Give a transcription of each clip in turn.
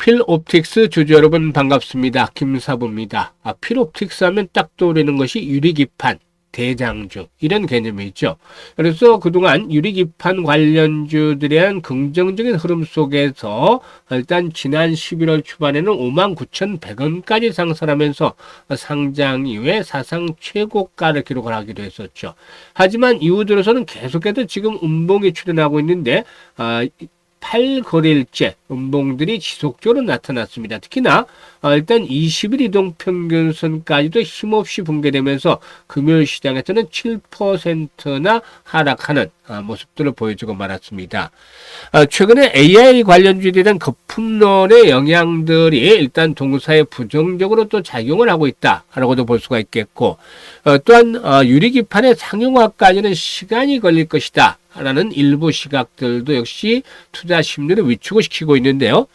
필옵틱스 주주 여러분 반갑습니다. 김사부입니다. 필옵틱스 하면 딱 떠오르는 것이 유리기판, 대장주 이런 개념이죠. 그래서 그동안 유리기판 관련주들에 대한 긍정적인 흐름 속에서 일단 지난 11월 초반에는 59,100원까지 상승하면서 상장 이후에 사상 최고가를 기록을 하기도 했었죠. 하지만 이후 들어서는 계속해서 지금 음봉이 출현하고 있는데 8거래일째 음봉들이 지속적으로 나타났습니다. 특히나 일단 20일 이동평균선까지도 힘없이 붕괴되면서 금요일 시장에서는 7%나 하락하는 모습들을 보여주고 말았습니다. 최근에 AI 관련주에 대한 거품론의 영향들이 일단 동사에 부정적으로 또 작용을 하고 있다라고도 볼 수가 있겠고, 또한 유리기판의 상용화까지는 시간이 걸릴 것이다 라는 일부 시각들도 역시 투자 심리를 위축을 시키고 있는데요.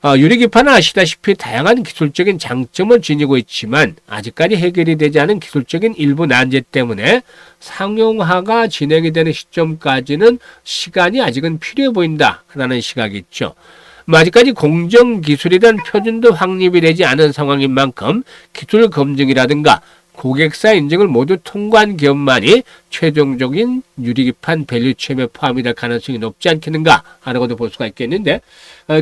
유리기판은 아시다시피 다양한 기술적인 장점을 지니고 있지만 아직까지 해결이 되지 않은 기술적인 일부 난제 때문에 상용화가 진행이 되는 시점까지는 시간이 아직은 필요해 보인다라는 시각이 있죠. 아직까지 공정기술에 대한 표준도 확립이 되지 않은 상황인 만큼 기술 검증이라든가 고객사 인증을 모두 통과한 기업만이 최종적인 유리기판 밸류체인에 포함이 될 가능성이 높지 않겠는가 라고도 볼 수가 있겠는데,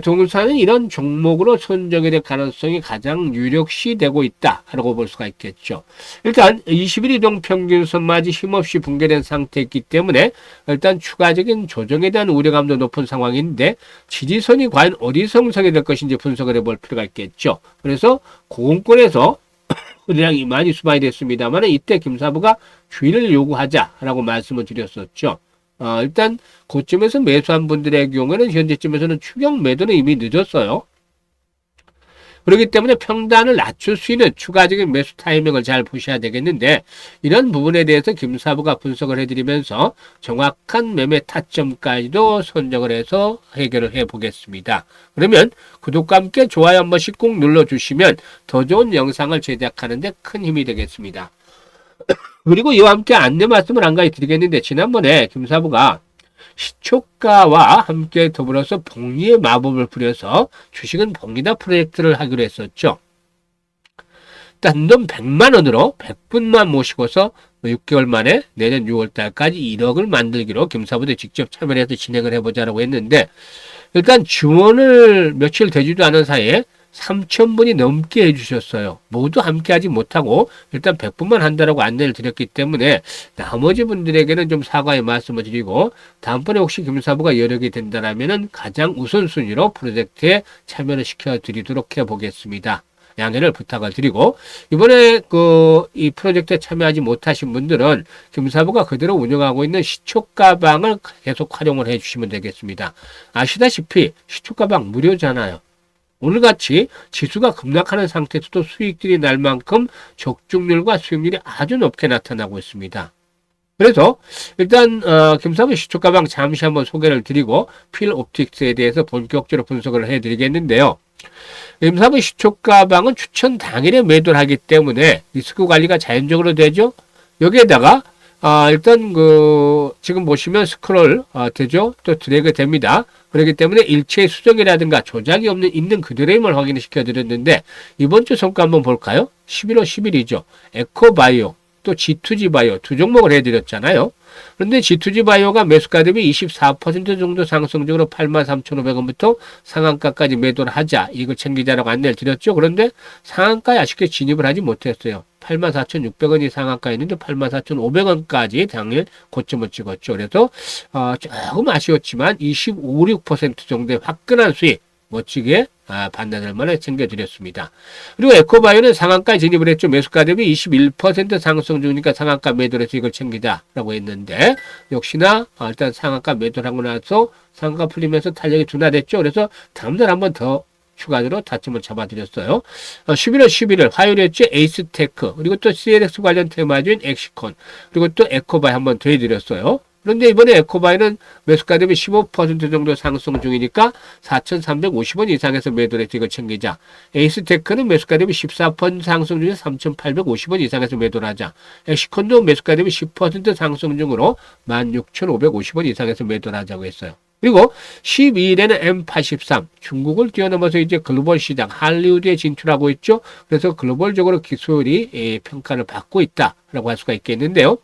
동사는 이런 종목으로 선정이 될 가능성이 가장 유력시 되고 있다라고 볼 수가 있겠죠. 일단 20일 이동평균선마저 힘없이 붕괴된 상태이기 때문에 일단 추가적인 조정에 대한 우려감도 높은 상황인데, 지지선이 과연 어디서 형성이 될 것인지 분석을 해볼 필요가 있겠죠. 그래서 고공권에서 거래량이 많이 수반이 됐습니다만 이때 김사부가 주의를 요구하자라고 말씀을 드렸었죠. 일단 고점에서 매수한 분들의 경우에는 현재쯤에서는 추격 매도는 이미 늦었어요. 그렇기 때문에 평단을 낮출 수 있는 추가적인 매수 타이밍을 잘 보셔야 되겠는데, 이런 부분에 대해서 김사부가 분석을 해드리면서 정확한 매매 타점까지도 선정을 해서 해결을 해보겠습니다. 그러면 구독과 함께 좋아요 한 번씩 꼭 눌러주시면 더 좋은 영상을 제작하는 데 큰 힘이 되겠습니다. 그리고 이와 함께 안내 말씀을 한 가지 드리겠는데, 지난번에 김사부가 시초가와 함께 더불어서 복리의 마법을 부려서 주식은 복리다 프로젝트를 하기로 했었죠. 단돈 100만원으로 100분만 모시고서 6개월 만에 내년 6월달까지 1억을 만들기로 김사부도 직접 참여를 해서 진행을 해보자라고 했는데, 일단 지원을 며칠 되지도 않은 사이에 3,000분이 넘게 해주셨어요. 모두 함께하지 못하고 일단 100분만 한다라고 안내를 드렸기 때문에 나머지 분들에게는 좀 사과의 말씀을 드리고, 다음번에 혹시 김사부가 여력이 된다라면은 가장 우선순위로 프로젝트에 참여를 시켜드리도록 해보겠습니다. 양해를 부탁을 드리고, 이번에 이 프로젝트에 참여하지 못하신 분들은 김사부가 그대로 운영하고 있는 시초가방을 계속 활용을 해주시면 되겠습니다. 아시다시피 시초가방 무료잖아요. 오늘같이 지수가 급락하는 상태에서도 수익들이 날 만큼 적중률과 수익률이 아주 높게 나타나고 있습니다. 그래서 일단 김사부 시초가방 잠시 한번 소개를 드리고 필옵틱스에 대해서 본격적으로 분석을 해드리겠는데요. 김사부 시초가방은 추천 당일에 매도를 하기 때문에 리스크 관리가 자연적으로 되죠. 여기에다가 일단 지금 보시면 스크롤 되죠. 또 드래그 됩니다. 그렇기 때문에 일체의 수정이라든가 조작이 있는 그대로의 힘을 확인을 시켜드렸는데, 이번 주 성과 한번 볼까요? 11월 10일이죠. 에코바이오 또 G2G 바이오 두 종목을 해드렸잖아요. 그런데 G2G 바이오가 매수가 대비 24% 정도 상승적으로 83,500원부터 상한가까지 매도를 하자, 이걸 챙기자라고 안내를 드렸죠. 그런데 상한가에 아쉽게 진입을 하지 못했어요. 84,600원이 상한가였는데 84,500원까지 당일 고점을 찍었죠. 그래서 조금 아쉬웠지만 25, 6% 정도의 화끈한 수익 멋지게 반납할 만에 챙겨드렸습니다. 그리고 에코바이오는 상한가에 진입을 했죠. 매수가 대비 21% 상승 중이니까 상한가 매도를 해서 이걸 챙기자라고 했는데, 역시나 일단 상한가 매도를 하고 나서 상한가 풀리면서 탄력이 둔화됐죠. 그래서 다음날 한번 더 추가적으로 타점을 잡아드렸어요. 11월 11일 화요일이었죠. 에이스테크, 그리고 또 CLX 관련 테마주인 엑시콘, 그리고 또 에코바이 한번 더 해드렸어요. 그런데 이번에 에코바이는 매수가 대비 15% 정도 상승 중이니까 4,350원 이상에서 매도를 해서 이걸 챙기자. 에이스테크는 매수가 대비 14% 상승 중에 3,850원 이상에서 매도를 하자. 엑시콘도 매수가 대비 10% 상승 중으로 16,550원 이상에서 매도를 하자고 했어요. 그리고 12일에는 M83 중국을 뛰어넘어서 이제 글로벌 시장 할리우드에 진출하고 있죠. 그래서 글로벌적으로 기술이 평가를 받고 있다라고 할 수가 있겠는데요.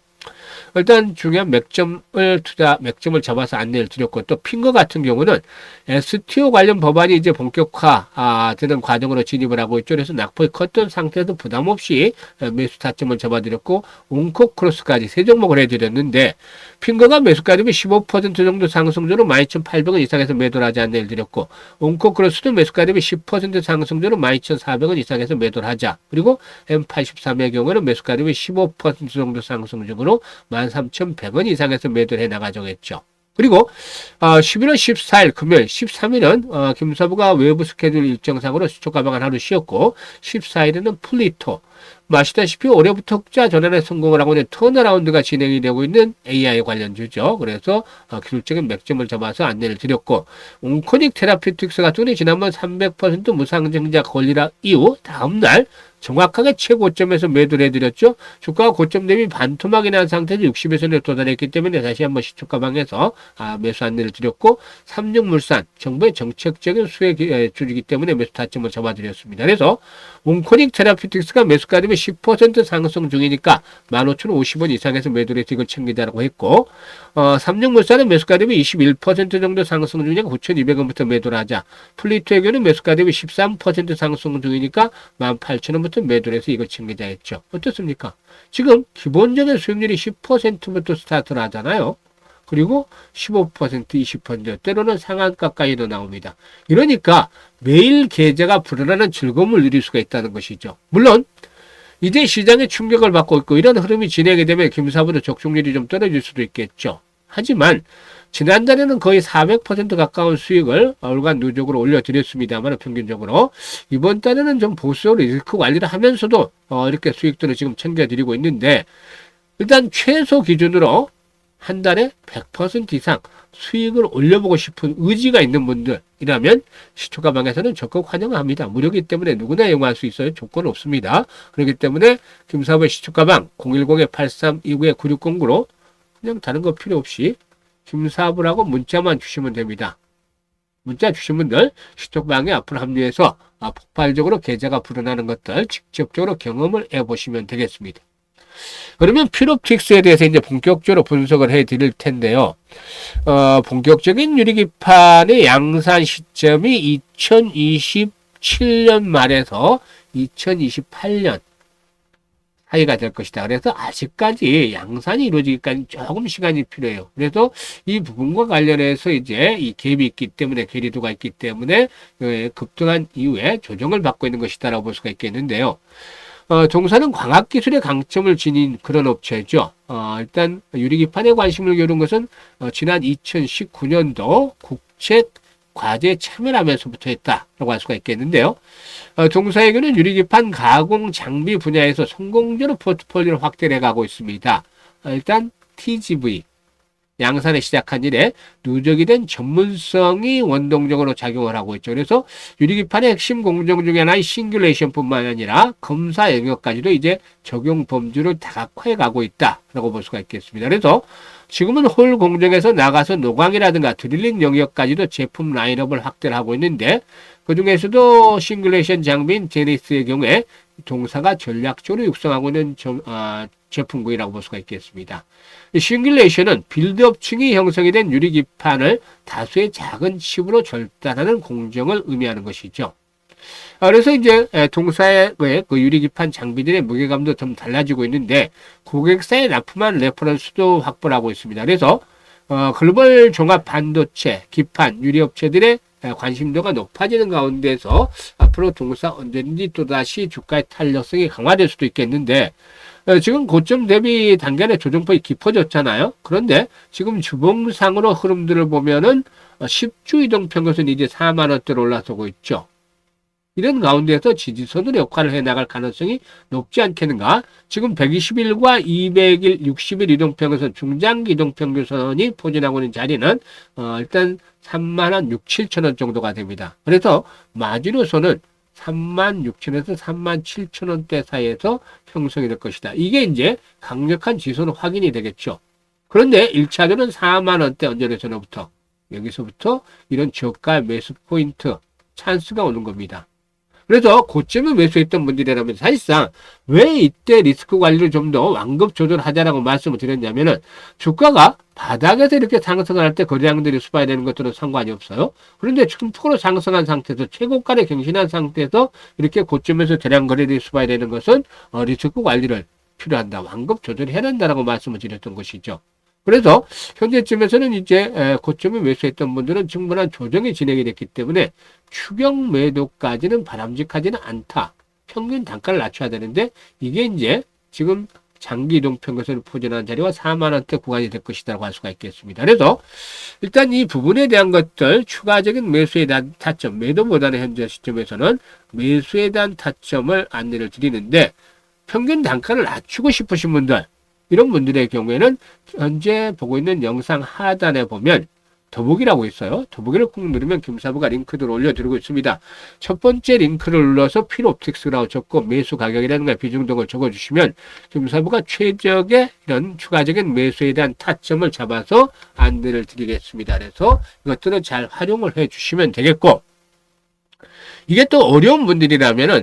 일단 중요한 맥점을 잡아서 안내를 드렸고, 또 핑거 같은 경우는 STO 관련 법안이 이제 본격화 되는 과정으로 진입을 하고 있죠. 그래서 낙폭이 컸던 상태에서 부담 없이 매수 타점을 잡아드렸고, 온코크로스까지 세 종목을 해드렸는데, 핑거가 매수가 되면 15% 정도 상승률로 12,800원 이상에서 매도를 하자 안내를 드렸고, 온코크로스도 매수가 되면 10% 상승률로 12,400원 이상에서 매도를 하자. 그리고 M83의 경우는 매수가 되면 15% 정도 상승률로 13,100원 이상에서 매도를 해나가자고 했죠. 그리고 11월 14일 금요일 13일은 김서부가 외부 스케줄 일정상으로 수촉 가방을 하루 쉬었고 14일에는 플리토 아시다시피 올해부터 흑자 전환에 성공을 하고 있는 턴어라운드가 진행이 되고 있는 AI 관련주죠. 그래서 기술적인 맥점을 잡아서 안내를 드렸고 온코닉 테라피틱스 같은 경우는 지난번 300% 무상증자 권리락 이후 다음날 정확하게 최고점에서 매도를 해드렸죠. 주가가 고점 대비 반토막이 난 상태에서 60에서 도달했기 때문에 다시 한번 시초가방에서 매수 안내를 드렸고 삼육물산 정부의 정책적인 수혜 줄이기 때문에 매수 타점을 잡아드렸습니다. 그래서 온코닉 테라피틱스가 매수가 되면 10% 상승 중이니까 15,050원 이상에서 매도를 해서 이걸 챙기자라고 했고 삼육물산은 매수가 되면 21% 정도 상승 중이니까 9,200원부터 매도를 하자. 플리토에게는 매수가 되면 13% 상승 중이니까 18,000원부터 매도를 해서 이걸 챙기자 했죠. 어떻습니까? 지금 기본적인 수익률이 10%부터 스타트를 하잖아요. 그리고 15%, 20%, 때로는 상한가까지도 나옵니다. 이러니까 매일 계좌가 불어나는 즐거움을 누릴 수가 있다는 것이죠. 물론 이제 시장에 충격을 받고 있고 이런 흐름이 진행이 되면 김사부도 적중률이 좀 떨어질 수도 있겠죠. 하지만 지난달에는 거의 400% 가까운 수익을 월간 누적으로 올려드렸습니다만 평균적으로 이번 달에는 좀 보수적으로 리스크 관리를 하면서도 이렇게 수익들을 지금 챙겨드리고 있는데 일단 최소 기준으로 한 달에 100% 이상 수익을 올려보고 싶은 의지가 있는 분들이라면 시초가방에서는 적극 환영합니다. 무료이기 때문에 누구나 이용할 수 있어요. 조건은 없습니다. 그렇기 때문에 김사부의 시초가방 010-8329-9609로 그냥 다른 거 필요 없이 김사부라고 문자만 주시면 됩니다. 문자 주신 분들 시초가방에 앞으로 합류해서 폭발적으로 계좌가 불어나는 것들 직접적으로 경험을 해보시면 되겠습니다. 그러면 필옵틱스에 대해서 이제 본격적으로 분석을 해 드릴 텐데요. 본격적인 유리기판의 양산 시점이 2027년 말에서 2028년 사이가 될 것이다. 그래서 아직까지 양산이 이루어지기까지 조금 시간이 필요해요. 그래서 이 부분과 관련해서 이제 이 갭이 있기 때문에 괴리도가 있기 때문에 급등한 이후에 조정을 받고 있는 것이다라고 볼 수가 있겠는데요. 동사는 광학기술의 강점을 지닌 그런 업체죠. 일단 유리기판에 관심을 기울인 것은 지난 2019년도 국책 과제에 참여를 하면서부터 했다라고 할 수가 있겠는데요. 동사에게는 유리기판 가공 장비 분야에서 성공적으로 포트폴리오를 확대해 가고 있습니다. 일단 TGV 양산에 시작한 이래 누적이 된 전문성이 원동력으로 작용을 하고 있죠. 그래서 유리기판의 핵심 공정 중에 하나의 싱귤레이션뿐만 아니라 검사 영역까지도 이제 적용 범주를 다각화해 가고 있다라고 볼 수가 있겠습니다. 그래서 지금은 홀 공정에서 나가서 노광이라든가 드릴링 영역까지도 제품 라인업을 확대를 하고 있는데 그 중에서도 싱귤레이션 장비인 제니스의 경우에 동사가 전략적으로 육성하고 있는 제품군이라고 볼 수가 있겠습니다. 싱귤레이션은 빌드업층이 형성이 된 유리기판을 다수의 작은 칩으로 절단하는 공정을 의미하는 것이죠. 그래서 이제 동사의 그 유리기판 장비들의 무게감도 좀 달라지고 있는데 고객사에 납품한 레퍼런스도 확보를 하고 있습니다. 그래서 글로벌 종합 반도체, 기판, 유리업체들의 관심도가 높아지는 가운데서 앞으로 동사 언제든지 또다시 주가의 탄력성이 강화될 수도 있겠는데 지금 고점 대비 단간의 조정폭이 깊어졌잖아요. 그런데 지금 주봉상으로 흐름들을 보면은 10주 이동평균선 이제 4만원대로 올라서고 있죠. 이런 가운데서 지지선으로 역할을 해나갈 가능성이 높지 않겠는가? 지금 120일과 200일, 60일 이동평균선, 중장기 이동평균선이 포진하고 있는 자리는 일단 3만 6, 7천원 정도가 됩니다. 그래서 마지노선은 36,000원에서 37,000원대 사이에서 형성이 될 것이다. 이게 이제 강력한 지수는 확인이 되겠죠. 그런데 1차전은 4만원대 언저리에서부터 여기서부터 이런 저가 매수 포인트, 찬스가 오는 겁니다. 그래서 고점에 매수했던 분들이라면 사실상 왜 이때 리스크 관리를 좀 더 완급 조절하자라고 말씀을 드렸냐면은 주가가 바닥에서 이렇게 상승을 할 때 거래량들이 수반이 되는 것들은 상관이 없어요. 그런데 층폭으로 상승한 상태에서 최고가를 갱신한 상태에서 이렇게 고점에서 대량 거래들이 수반이 되는 것은 리스크 관리를 필요한다. 완급 조절해야 된다라고 말씀을 드렸던 것이죠. 그래서 현재쯤에서는 이제 고점에 매수했던 분들은 충분한 조정이 진행이 됐기 때문에 추경 매도까지는 바람직하지는 않다. 평균 단가를 낮춰야 되는데 이게 이제 지금 장기 이동 평균선을 포진하는 자리와 4만 원대 구간이 될 것이라고 할 수가 있겠습니다. 그래서 일단 이 부분에 대한 것들 추가적인 매수에 대한 타점, 매도보다는 현재 시점에서는 매수에 대한 타점을 안내를 드리는데 평균 단가를 낮추고 싶으신 분들 이런 분들의 경우에는 현재 보고 있는 영상 하단에 보면 더보기라고 있어요. 더보기를 꾹 누르면 김사부가 링크들을 올려드리고 있습니다. 첫 번째 링크를 눌러서 필옵틱스라고 적고 매수 가격이라든가 비중 등을 적어주시면 김사부가 최적의 이런 추가적인 매수에 대한 타점을 잡아서 안내를 드리겠습니다. 그래서 이것들은 잘 활용을 해주시면 되겠고 이게 또 어려운 분들이라면은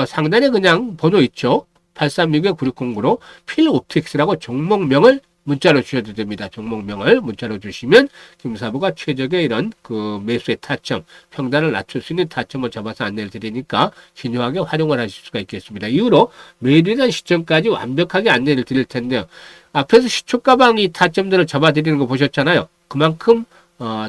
상단에 그냥 번호 있죠. 8362-9609로 필옵틱스라고 종목명을 문자로 주셔도 됩니다. 종목명을 문자로 주시면 김사부가 최적의 이런 그 매수의 타점, 평단을 낮출 수 있는 타점을 잡아서 안내를 드리니까 중요하게 활용을 하실 수가 있겠습니다. 이후로 매일에 대한 시점까지 완벽하게 안내를 드릴 텐데요. 앞에서 시초가방이 타점들을 잡아드리는 거 보셨잖아요. 그만큼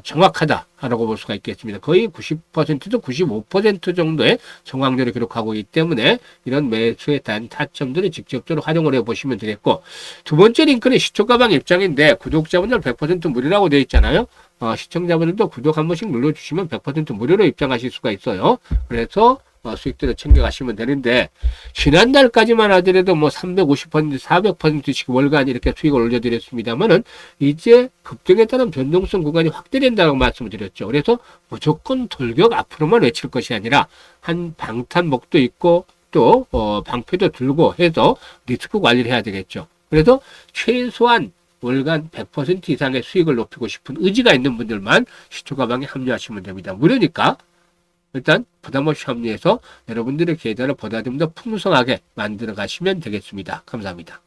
정확하다라고 볼 수가 있겠습니다. 거의 90%도 95% 정도의 정확률을 기록하고 있기 때문에 이런 매수에 대한 타점들을 직접적으로 활용을 해보시면 되겠고 두 번째 링크는 시초가방 입장인데 구독자분들 100% 무료라고 되어 있잖아요. 시청자분들도 구독 한 번씩 눌러주시면 100% 무료로 입장하실 수가 있어요. 그래서 수익들을 챙겨가시면 되는데 지난달까지만 하더라도 뭐 350%, 400%씩 월간 이렇게 수익을 올려드렸습니다만은 이제 급등에 따른 변동성 구간이 확대된다고 말씀을 드렸죠. 그래서 무조건 돌격 앞으로만 외칠 것이 아니라 한 방탄복도 있고 또 방패도 들고 해서 리스크 관리를 해야 되겠죠. 그래서 최소한 월간 100% 이상의 수익을 높이고 싶은 의지가 있는 분들만 시초가방에 합류하시면 됩니다. 무료니까 일단 부담 없이 합류해서 여러분들의 계좌를 보다 좀 더 풍성하게 만들어 가시면 되겠습니다. 감사합니다.